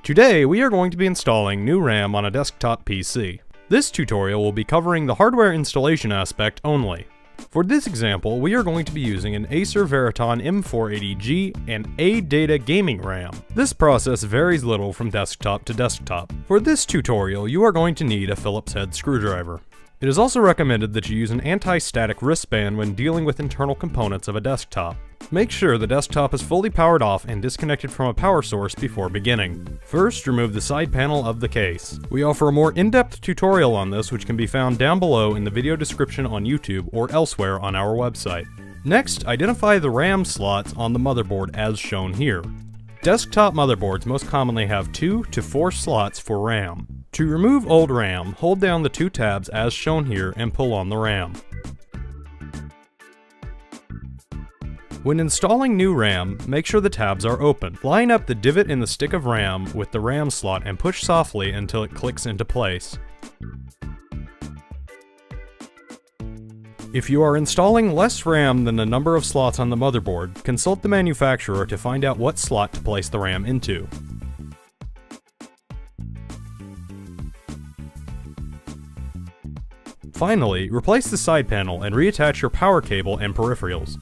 Today, we are going to be installing new RAM on a desktop PC. This tutorial will be covering the hardware installation aspect only. For this example, we are going to be using an Acer Veriton M480G and ADATA gaming RAM. This process varies little from desktop to desktop. For this tutorial, you are going to need a Phillips head screwdriver. It is also recommended that you use an anti-static wristband when dealing with internal components of a desktop. Make sure the desktop is fully powered off and disconnected from a power source before beginning. First, remove the side panel of the case. We offer a more in-depth tutorial on this, which can be found down below in the video description on YouTube or elsewhere on our website. Next, identify the RAM slots on the motherboard as shown here. Desktop motherboards most commonly have 2 to 4 slots for RAM. To remove old RAM, hold down the 2 tabs as shown here and pull on the RAM. When installing new RAM, make sure the tabs are open. Line up the divot in the stick of RAM with the RAM slot and push softly until it clicks into place. If you are installing less RAM than the number of slots on the motherboard, consult the manufacturer to find out what slot to place the RAM into. Finally, replace the side panel and reattach your power cable and peripherals.